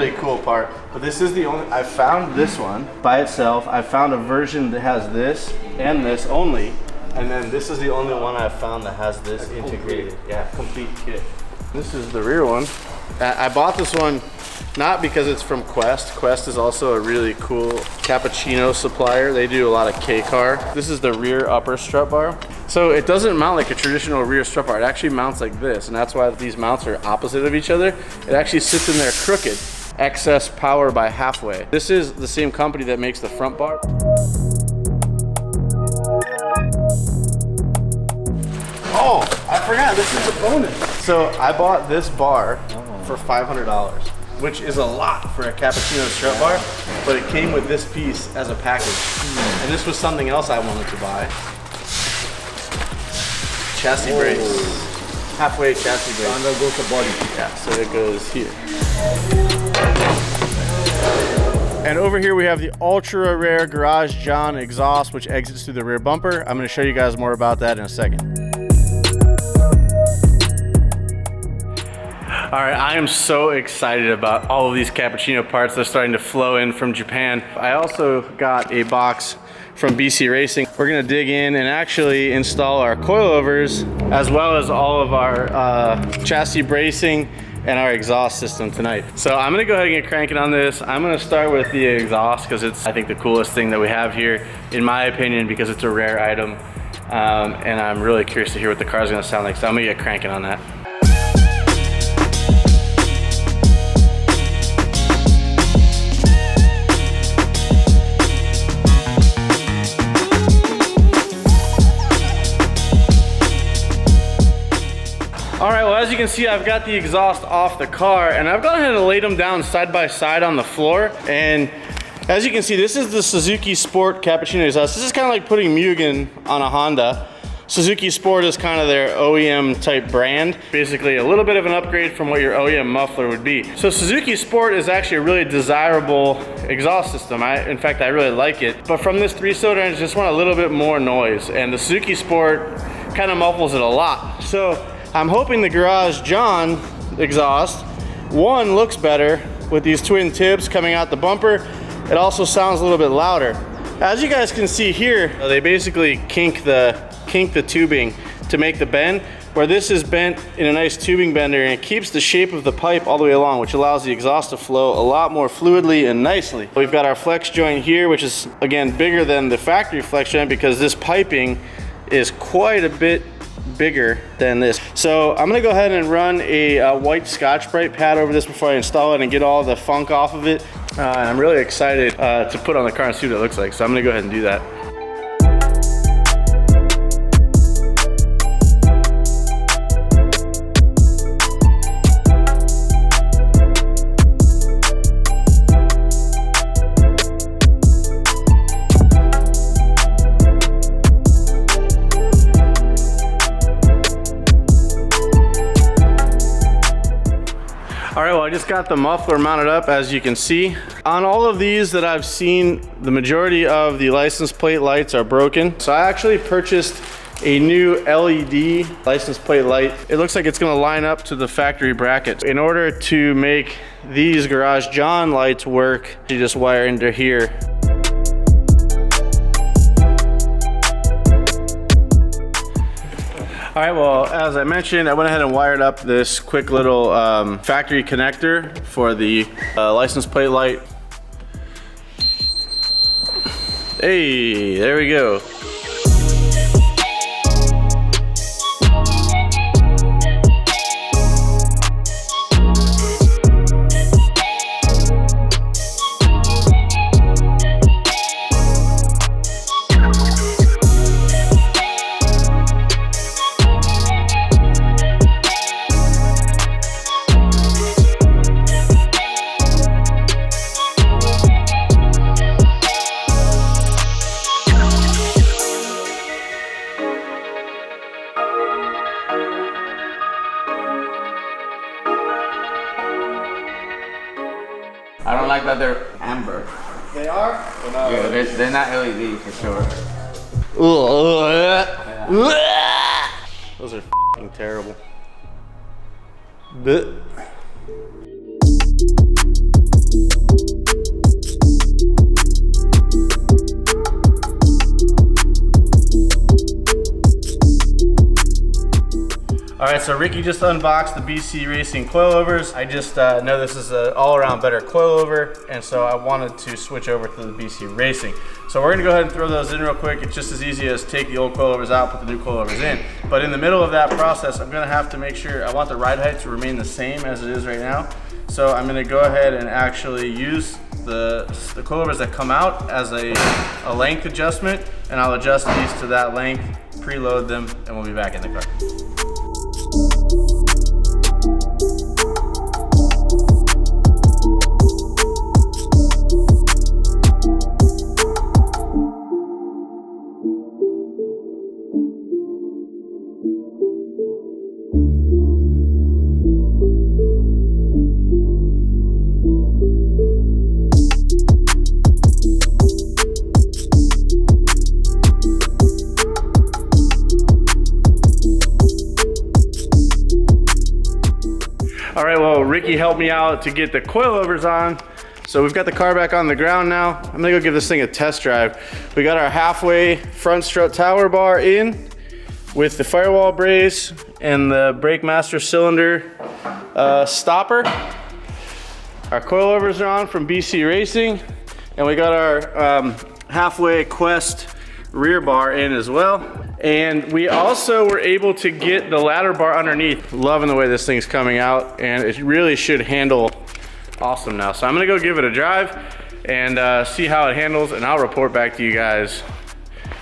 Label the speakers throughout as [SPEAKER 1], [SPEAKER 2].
[SPEAKER 1] really cool part. But this is the only, I found this one by itself. I found a version that has this and this only. And then this is the only one I've found that has this integrated. Yeah, complete kit. This is the rear one. I bought this one not because it's from Quest. Quest is also a really cool Cappuccino supplier. They do a lot of K-car. This is the rear upper strut bar. So it doesn't mount like a traditional rear strut bar. It actually mounts like this, and that's why these mounts are opposite of each other. It actually sits in there crooked. Excess power by halfway. This is the same company that makes the front bar. Oh, I forgot, this is a bonus. So I bought this bar for $500, which is a lot for a Cappuccino strut bar, but it came with this piece as a package. And this was something else I wanted to buy. Chassis brace. Halfway chassis brace.
[SPEAKER 2] And that goes the body.
[SPEAKER 1] Yeah, so it goes here. And over here we have the ultra rare Garage John exhaust, which exits through the rear bumper. I'm gonna show you guys more about that in a second. All right, I am so excited about all of these Cappuccino parts that are starting to flow in from Japan. I also got a box from BC Racing. We're gonna dig in and actually install our coilovers as well as all of our chassis bracing and our exhaust system tonight. So I'm gonna go ahead and get cranking on this. I'm gonna start with the exhaust because it's, I think, the coolest thing that we have here, in my opinion, because it's a rare item. And I'm really curious to hear what the car's gonna sound like. So I'm gonna get cranking on that. All right, well, as you can see, I've got the exhaust off the car, and I've gone ahead and laid them down side by side on the floor. And as you can see, this is the Suzuki Sport Cappuccino exhaust. This is kind of like putting Mugen on a Honda. Suzuki Sport is kind of their OEM type brand. Basically a little bit of an upgrade from what your OEM muffler would be. So Suzuki Sport is actually a really desirable exhaust system. In fact, I really like it. But from this 3-cylinder engine, I just want a little bit more noise. And the Suzuki Sport kind of muffles it a lot. So I'm hoping the Garage John exhaust, one, looks better with these twin tips coming out the bumper. It also sounds a little bit louder. As you guys can see here, they basically kink the tubing to make the bend, where this is bent in a nice tubing bender, and it keeps the shape of the pipe all the way along, which allows the exhaust to flow a lot more fluidly and nicely. We've got our flex joint here, which is, again, bigger than the factory flex joint because this piping is quite a bit bigger than this. So I'm gonna go ahead and run a white Scotch-Brite pad over this before I install it and get all the funk off of it. And I'm really excited to put on the car and see what it looks like. So I'm gonna go ahead and do that. All right, well, I just got the muffler mounted up, as you can see. On all of these that I've seen, the majority of the license plate lights are broken. So I actually purchased a new LED license plate light. It looks like it's gonna line up to the factory bracket. In order to make these Garage John lights work, you just wire into here. All right, well, as I mentioned, I went ahead and wired up this quick little factory connector for the license plate light. Hey, there we go.
[SPEAKER 2] I don't like that they're amber.
[SPEAKER 1] They are?
[SPEAKER 2] Yeah, they're not LED for sure.
[SPEAKER 1] Those are f***ing terrible. Blech. All right, so Ricky just unboxed the BC Racing coilovers. I just know this is an all-around better coilover, and so I wanted to switch over to the BC Racing. So we're gonna go ahead and throw those in real quick. It's just as easy as take the old coilovers out, put the new coilovers in. But in the middle of that process, I'm gonna have to make sure, I want the ride height to remain the same as it is right now. So I'm gonna go ahead and actually use the coilovers that come out as a length adjustment, and I'll adjust these to that length, preload them, and we'll be back in the car. All right, well, Ricky helped me out to get the coilovers on. So we've got the car back on the ground now. I'm gonna go give this thing a test drive. We got our halfway front strut tower bar in with the firewall brace and the brake master cylinder stopper. Our coilovers are on from BC Racing, and we got our halfway Quest rear bar in as well. And we also were able to get the ladder bar underneath. Loving the way this thing's coming out, and it really should handle awesome now. So I'm gonna go give it a drive and see how it handles, and I'll report back to you guys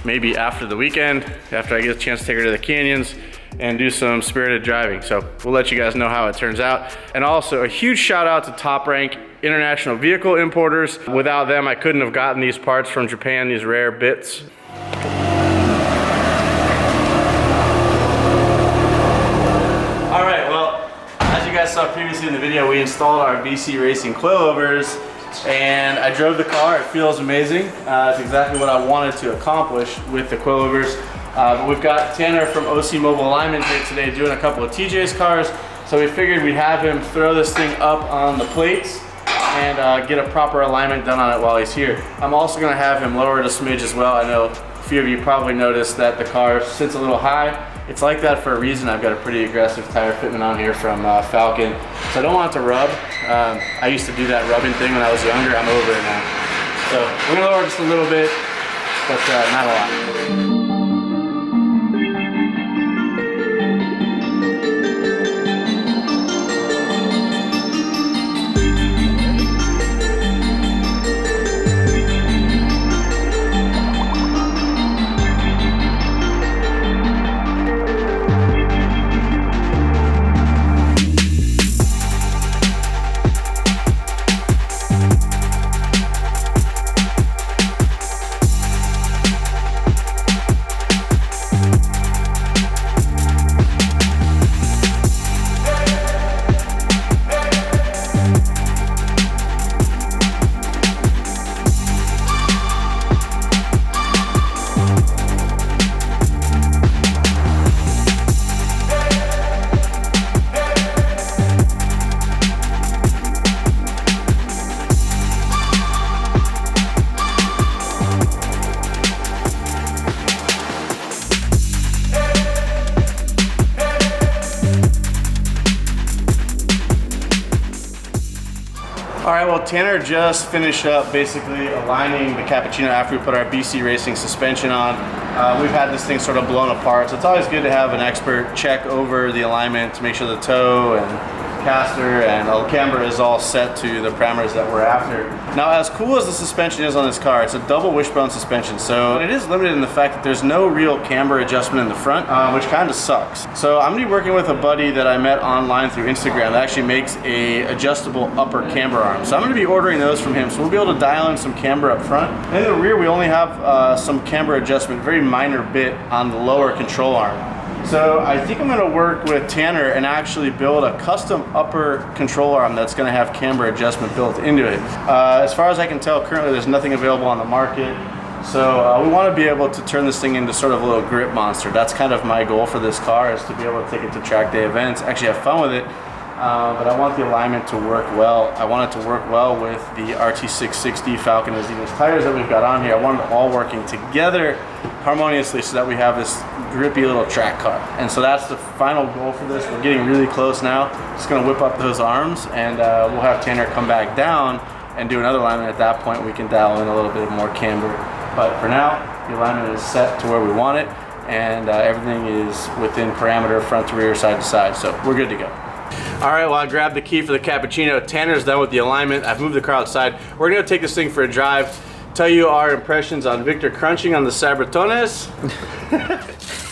[SPEAKER 1] maybe after the weekend, after I get a chance to take her to the canyons and do some spirited driving. So we'll let you guys know how it turns out. And also a huge shout out to Top Rank International Vehicle Importers. Without them, I couldn't have gotten these parts from Japan, these rare bits. All right, well, as you guys saw previously in the video, we installed our BC Racing coilovers, and I drove the car. It feels amazing. It's exactly what I wanted to accomplish with the coilovers. But we've got Tanner from OC Mobile Alignment here today doing a couple of TJ's cars, so we figured we'd have him throw this thing up on the plates and get a proper alignment done on it while he's here. I'm also gonna have him lower it a smidge as well. I know a few of you probably noticed that the car sits a little high. It's like that for a reason. I've got a pretty aggressive tire fitment on here from Falcon, so I don't want it to rub. I used to do that rubbing thing when I was younger. I'm over it now. So we're gonna lower just a little bit, but not a lot. All right, well, Tanner just finished up basically aligning the Cappuccino after we put our BC Racing suspension on. We've had this thing sort of blown apart, so it's always good to have an expert check over the alignment to make sure the toe and caster and the camber is all set to the parameters that we're after. Now, as cool as the suspension is on this car, it's a double wishbone suspension, so it is limited in the fact that there's no real camber adjustment in the front, which kind of sucks. So I'm gonna be working with a buddy that I met online through Instagram that actually makes a adjustable upper camber arm. So I'm gonna be ordering those from him, so we'll be able to dial in some camber up front. And in the rear, we only have some camber adjustment, very minor bit on the lower control arm. So I think I'm gonna work with Tanner and actually build a custom upper control arm that's gonna have camber adjustment built into it. As far as I can tell, currently there's nothing available on the market. So we wanna be able to turn this thing into sort of a little grip monster. That's kind of my goal for this car, is to be able to take it to track day events, actually have fun with it, but I want the alignment to work well. I want it to work well with the RT660 Falcon as these tires that we've got on here. I want them all working together harmoniously so that we have this grippy little track car. And so that's the final goal for this. We're getting really close now. Just gonna whip up those arms, and we'll have Tanner come back down and do another alignment. At that point, we can dial in a little bit more camber. But for now, the alignment is set to where we want it, and everything is within parameter, front to rear, side to side. So we're good to go. All right, well, I grabbed the key for the Cappuccino. Tanner's done with the alignment. I've moved the car outside. We're gonna take this thing for a drive, tell you our impressions on Victor crunching on the Sabritones,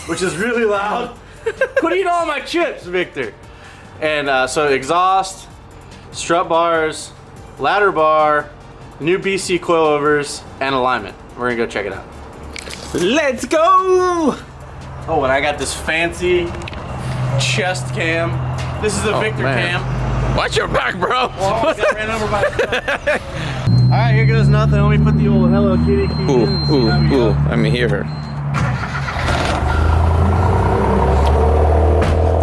[SPEAKER 1] which is really loud. Quit eating all my chips, Victor. And so exhaust, strut bars, ladder bar, new BC coilovers, and alignment. We're gonna go check it out.
[SPEAKER 2] Let's go!
[SPEAKER 1] Oh, and I got this fancy chest cam. This is the Victor cam.
[SPEAKER 2] Watch your back, bro.
[SPEAKER 1] Well, I got ran over by a truck. All right, here goes nothing. Let me put the old Hello Kitty key in.
[SPEAKER 2] Ooh, let me hear her.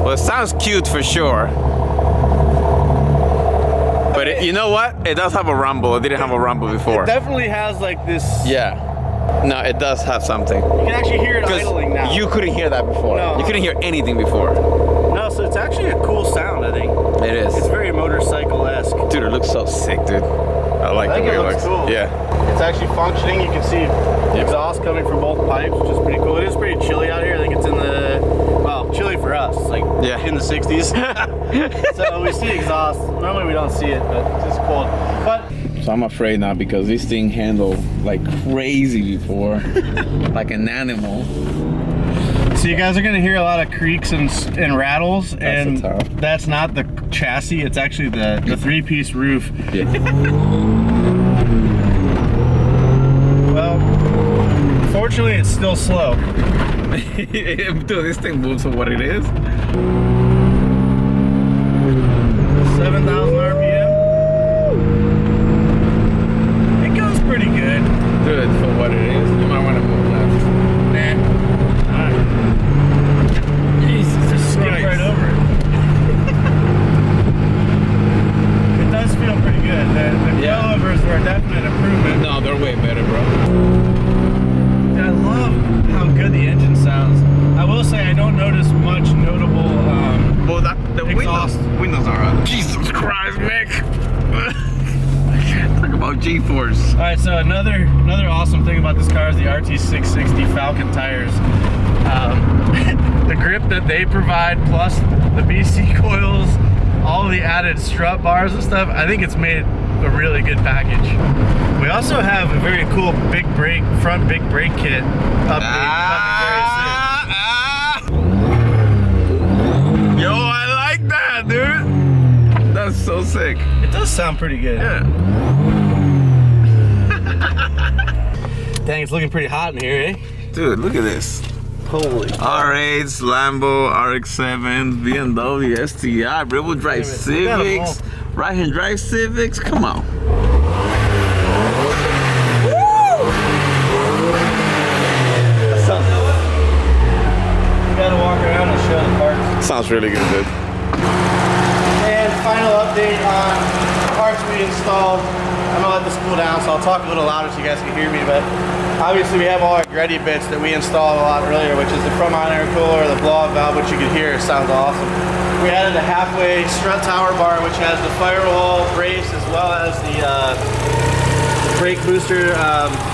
[SPEAKER 2] Well, it sounds cute for sure. But you know what? It does have a rumble. It didn't have a rumble before.
[SPEAKER 1] It definitely has like this.
[SPEAKER 2] Yeah. No, it does have something.
[SPEAKER 1] You can actually hear it idling now.
[SPEAKER 2] You couldn't hear that before.
[SPEAKER 1] No.
[SPEAKER 2] You couldn't hear anything before.
[SPEAKER 1] No, so it's actually a cool sound, I think.
[SPEAKER 2] It is.
[SPEAKER 1] It's very motorcycle-esque.
[SPEAKER 2] Dude, it looks so sick, dude. I like the way it looks.
[SPEAKER 1] Cool.
[SPEAKER 2] Yeah.
[SPEAKER 1] It's actually functioning. You can see exhaust coming from both pipes, which is pretty cool. It is pretty chilly out here. I think it's in the, well, chilly for us, like in the 60s. So we see exhaust. Normally we don't see it, but it's just cold. But
[SPEAKER 2] So I'm afraid now because this thing handled like crazy before, like an animal.
[SPEAKER 1] so you guys are gonna hear a lot of creaks and rattles, and that's not the chassis. It's actually the three-piece roof.
[SPEAKER 2] Yeah.
[SPEAKER 1] Well, fortunately, it's still slow.
[SPEAKER 2] Dude, this thing moves for what it is.
[SPEAKER 1] 7,000 RPM. It goes pretty good.
[SPEAKER 2] Dude, for what it is. You might want to move left.
[SPEAKER 1] Nah. Alright.
[SPEAKER 2] Jesus,
[SPEAKER 1] Just skip right over it. It does feel pretty good. The coilovers are a definite improvement.
[SPEAKER 2] No, they're way better, bro.
[SPEAKER 1] I love how good the engine sounds. I will say I don't notice much notable
[SPEAKER 2] Well, the windows are on. Jesus Christ, Nick. Talk about G-force.
[SPEAKER 1] All right, so another awesome thing about this car is the RT660 Falcon tires. The grip that they provide, plus the BC coils, all the added strut bars and stuff, I think it's made a really good package. We also have a very cool front big brake kit update
[SPEAKER 2] Yo, I like that, dude. That's so sick.
[SPEAKER 1] It does sound pretty good.
[SPEAKER 2] Yeah.
[SPEAKER 1] Dang, it's looking pretty hot in here, eh?
[SPEAKER 2] Dude, look at this.
[SPEAKER 1] Holy.
[SPEAKER 2] R8s, Lambo, RX-7, BMW, STI, rear-wheel drive Civics, right-hand drive Civics. Come on.
[SPEAKER 1] You gotta walk around and show the parts.
[SPEAKER 2] Sounds really good, dude.
[SPEAKER 1] And final update on the parts we installed. I'm gonna let this cool down, so I'll talk a little louder so you guys can hear me, but obviously we have all our Gretty bits that we installed a lot earlier, which is the front mount intercooler, the blow-off valve, which you can hear, it sounds awesome. We added a halfway strut tower bar, which has the firewall brace as well as the brake booster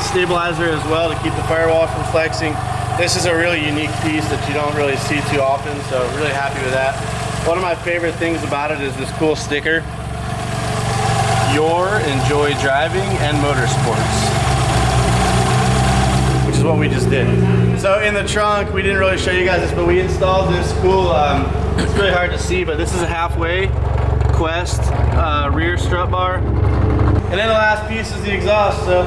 [SPEAKER 1] stabilizer as well to keep the firewall from flexing. This is a really unique piece that you don't really see too often, so really happy with that. One of my favorite things about it is this cool sticker. Your Enjoy Driving and Motorsports, which is what we just did. So in the trunk, we didn't really show you guys this, but we installed this cool, it's really hard to see, but this is a halfway Quest rear strut bar. And then the last piece is the exhaust, so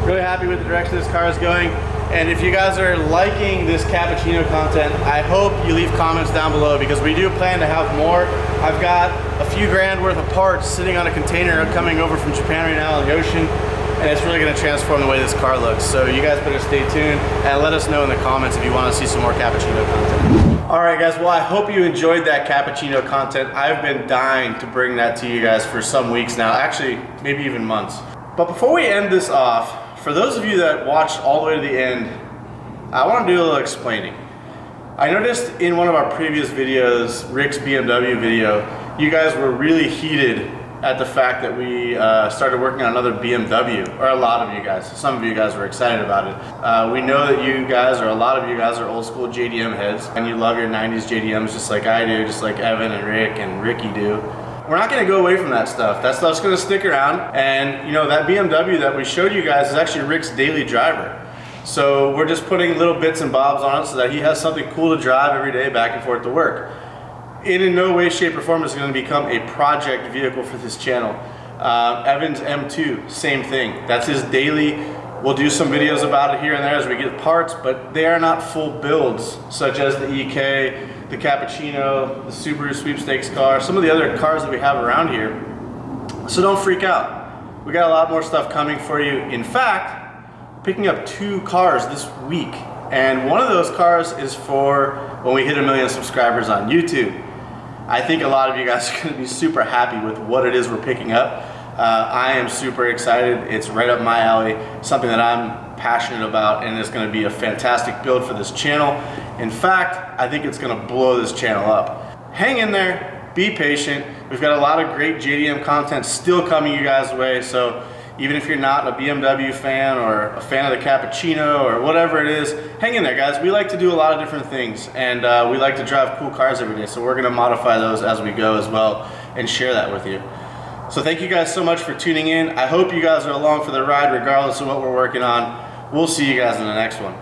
[SPEAKER 1] really happy with the direction this car is going. And if you guys are liking this Cappuccino content, I hope you leave comments down below because we do plan to have more. I've got a few grand worth of parts sitting on a container coming over from Japan right now in the ocean. and it's really gonna transform the way this car looks. So you guys better stay tuned and let us know in the comments if you wanna see some more Cappuccino content. All right guys, well I hope you enjoyed that Cappuccino content. I've been dying to bring that to you guys for some weeks now, actually maybe even months. But before we end this off, for those of you that watched all the way to the end, I wanna do a little explaining. I noticed in one of our previous videos, Rick's BMW video, you guys were really heated at the fact that we started working on another BMW, or a lot of you guys. Some of you guys were excited about it. We know that you guys, or a lot of you guys, are old school JDM heads, and you love your 90s JDMs just like I do, just like Evan and Rick and Ricky do. We're not gonna go away from that stuff. That stuff's gonna stick around, and you know, that BMW that we showed you guys is actually Rick's daily driver. So we're just putting little bits and bobs on it so that he has something cool to drive every day back and forth to work. It in no way, shape, or form is going to become a project vehicle for this channel. Evan's M2, same thing. That's his daily. We'll do some videos about it here and there as we get parts, but they are not full builds, such as the EK, the Cappuccino, the Subaru sweepstakes car, some of the other cars that we have around here. So don't freak out. We got a lot more stuff coming for you. In fact, picking up 2 cars this week, and one of those cars is for when we hit 1 million subscribers on YouTube. I think a lot of you guys are going to be super happy with what it is we're picking up. I am super excited. It's right up my alley, something that I'm passionate about, and it's going to be a fantastic build for this channel. In fact, I think it's going to blow this channel up. Hang in there, be patient. We've got a lot of great JDM content still coming you guys' way, so even if you're not a BMW fan or a fan of the Cappuccino or whatever it is, hang in there guys. We like to do a lot of different things, and we like to drive cool cars every day, so we're gonna modify those as we go as well and share that with you. So thank you guys so much for tuning in. I hope you guys are along for the ride regardless of what we're working on. We'll see you guys in the next one.